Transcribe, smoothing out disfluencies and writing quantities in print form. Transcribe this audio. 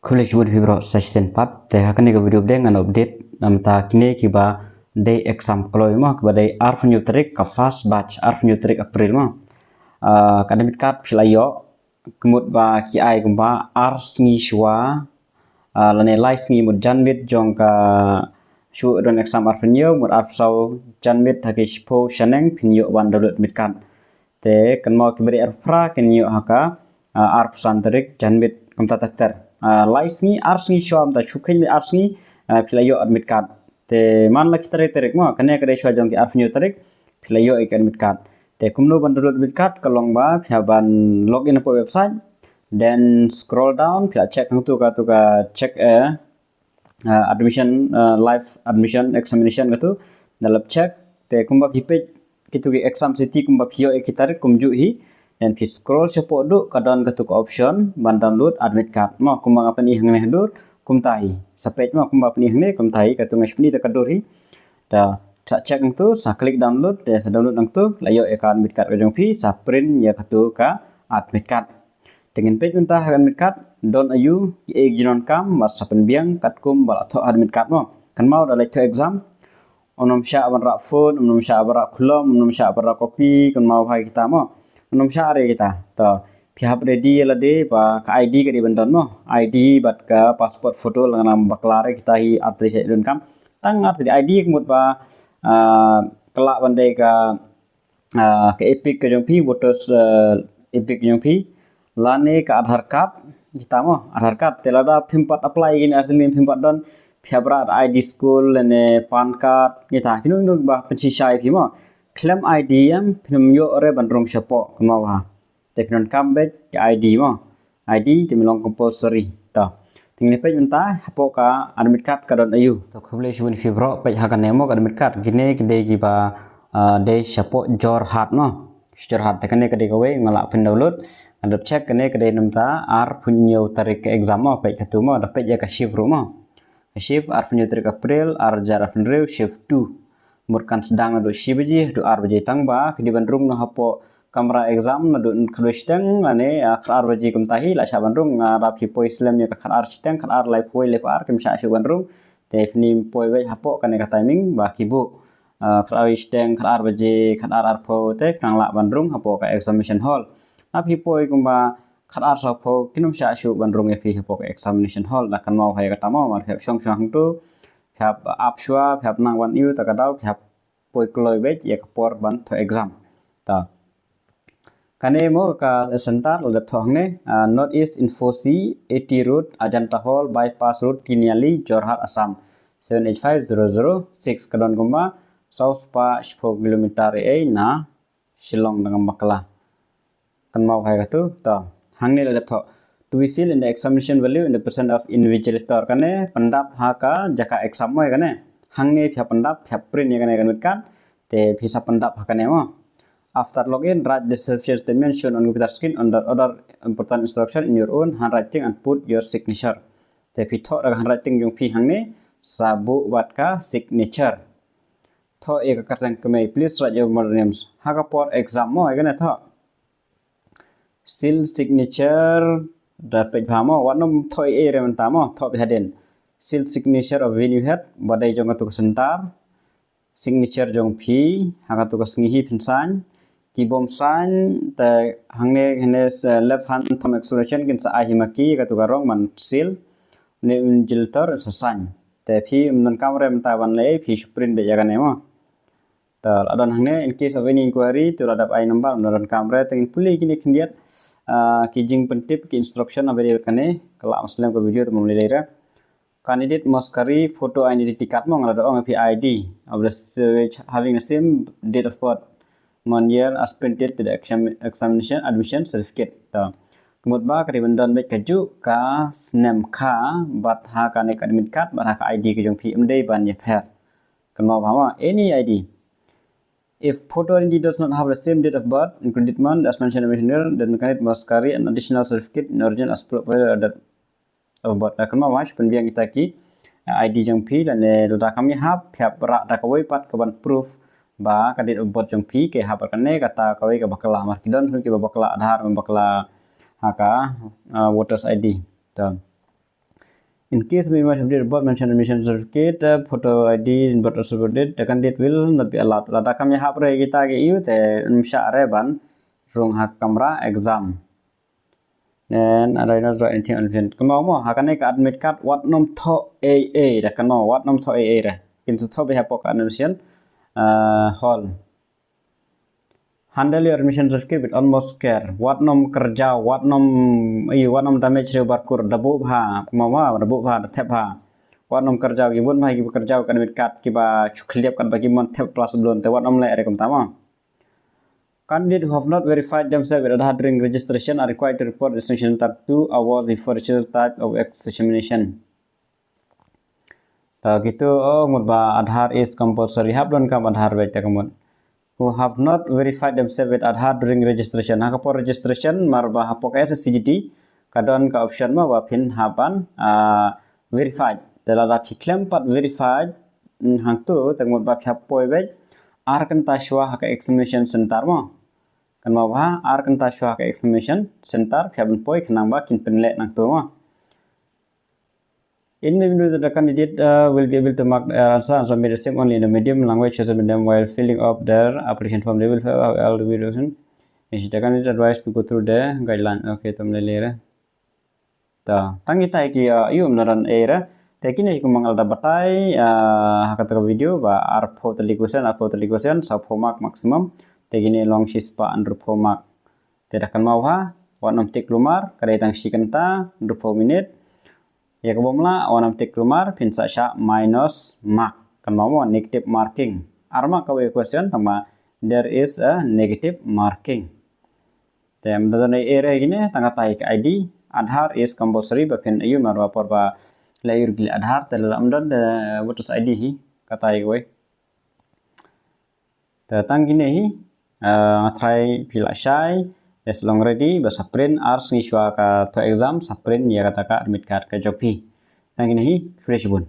Kule jubur fibro session pat te hakani ke video dengan update namta kini kiba day exam kalau ima kiba day arf new tarik ka fast batch arf new tarik April ma academic card filayo kemut ba ki ai kumba ars ngi shwa lane lies ngi mut janmit jong ka shu don exam arf new mut arf sau janmit hake shpo shaneng pinyo wan dolut mit kan te kan mau kibari arfra kan yo haka arf santarik janmit kumta tater license arsengi shom ta chukhin arsengi philayo admit card te man la kitare terek mo kane kare shwa jong ki arfnyo terek philayo ek admit card te kumno bandul admit card kalong ba phiaban login po website then scroll down phila check hang tu ka check admission live admission examination gatu dalap check te kumba page kitu ki exam city kumba phio ek kitare kumju hi dan fi scroll cepo du kadon ketuk option ban download admit card mo kumbang apa ni hang dur kum tahi sapet mo kumba ni hang kum tahi katu ngashpni ta kadur hi ta sa check tu sa klik download te sa download nang tu layo e ka admit card jong fi sa print ya katu ka admit card dengan page unta admit card don ayu ki ek jinon kam mas sa penbiang kat kum bal tho admit card mo kan mau da to exam onom sha ban ra phone onom sha ban ra khulom onom sha ban ra copy kan mau hai kita mo onom syare kita to pihak ready lade ba ka ID ka di bandon mo ID bat ka passport foto langan baklare kita hi arti se don kam tang arti ID kemut ba kelak bandai ka ke epic ka jong pi voters epic jong pi lane ka Aadhaar card kita mo Aadhaar card telada phimpat apply gini arti lim phimpat don pihak berat ID school lane pan card kita kinu ba pensi syai pi mo claim ID yang pinum yo ore bandrong syapo kemau ha te pinon comeback ID mo ID dimilong compulsory to tingni page unta hapo ka admit card ka don ayu to khule shun fibro page ha kan nemo ka admit card gine kide gi ba de syapo jor hat no jor hat kane kade gawe ngala pin download andap check kane kade namta ar punyo tarik exam mo page katu mo da page ka shift ro mo shift ar punyo tarik April ar jar ar punyo shift 2 murkan sedang do shibaji do arbaji tangba di bandrung no hapo kamera exam na do khadwestang ane khar baji kum tahi la sha bandrung rapi po islam ya khar stang khar live poi live ar kem sha shu bandrung te fni poi we hapo kane ka timing ba kibu khar stang khar baji khar ar po te kang la bandrung hapo ka examination hall api poi kum ba khar sa po kinum sha shu bandrung e phi hapo ka examination hall la kan mau hai ka tamo mar phep song song tu phap apshua phap nang wan yu ta kadau phap poi kloi bet ya kapor ban to exam ta kane mo ka sentar le thong ne north east infosi 80 road Ajanta hall bypass road Kiniali Jorhat Assam 785006 kadon gumba south pa 10 kilometer e na Shillong dengan Makala kan mau hai tu ta hangne le tho to be fill in the examination value in the percent of invigilator kane pandap ha ka jaka exam mo kane hangne phya pandap phya print kane kan kan te phisa pandap ha kane mo after login write the self-service mention on computer screen under other important instruction in your own handwriting and put your signature te phi tho handwriting jong phi hangne sabu wat ka signature tho ek kartang kame please write your modern names ha ka por exam mo kane tho seal signature dapat paham warna thoi e re mentamo thop haden seal signature of venue head badai jong tu sentar signature jong phi haka tu sngihi pinsan kibom sign ta hangne hene left hand thumb extension kin sa ahimaki ka tu garong man seal ne jiltor sa sign te phi nan kamre menta wan le phi sprint be jaga nemo ta adan hangne in case of any inquiry tu adap ai number nan kamre tengin puli kini kindiat kijing pentip ki instruction available kane kala muslim ko video to mamle leira candidate must carry photo identity card mo ngala ong ID of the having the same date of birth one year as printed to the examination admission certificate ta kemut ba kari bandon be kaju ka snem kha bat ha ka ne admit card bat ha ka ID ke jong phi mdei ban ye pher kan mau ba any ID. If photo ID does not have the same date of birth and credit month as mentioned here, then candidate must carry an additional certificate in origin as provided of birth. Akan mawas penbiang kita ki ID jong pi dan doda kami hap pihak berak dak kawai pat kaban proof ba candidate of birth jong pi ke hap kane kata kawai ke bakala markidon ke bakala Aadhaar bakala haka voters ID. In case we must update above mentioned admission certificate, photo ID and birth certificate, the candidate will not be allowed. Lada kami hap re kita ke iu te numsha re ban rung hak kamera exam. Then ada ina draw anything on event. Kemau mo hakane ka admit card what nom tho AA dah kano what nom tho AA dah. Kinsu tho be hapok admission hall. Handle your admission certificate with utmost care. What nom kerja, what nom damage re barkur dabu bha, mama dabu bha thep bha. What nom kerja gibun bha gibu kerja kan mit kat kiba chukliap kan bagi mon thep plus belum te what nom le rekom tama. Candidates who have not verified themselves with Aadhaar during registration are required to report registration center 2 hours before the type of examination. Tak gitu murba Aadhaar is compulsory hab don kam Aadhaar baik tak kamun. Who have not verified themselves with Aadhaar during registration. Hakapo registration marba hapok SCGT kadon ka option ma wapin hapan verified. Dalam rapi claim pat verified hang tu tengmut bab hapo baik arkan taswa haka examination center ma. Kan mau ha arkan taswa haka examination center phabun poi khnang ba kin penle nang tu ma. In the window, the candidate will be able to mark the answer and submit the same only in the medium language chosen by them while filling up their application form. They will fill out all the videos. The candidate advised to go through the guideline. Okay, तुमने ले रहे. तो तंगी ताई की यू मनारन era. Tapi ni aku mengalda batai hakata video ba ar photali question sa format maximum. Tapi ni long shispa under format. Tidak akan mau ha. Wanam tik lumar kadai tang shikanta under 4 minute. Ya kebomla wanam tik lumar pinsa sha minus mark kan mau negative marking arma kawe question tama there is a negative marking tem dadane ere gini tanga tai ID Aadhaar is compulsory bapen ayu marwa porba layur gili Aadhaar dalam dan voters ID hi katai gue tang gini hi try pila shai as long ready basa print ars ngiswa ka to exam sa print ya kata ka admit card ka jopi tang ini fresh bun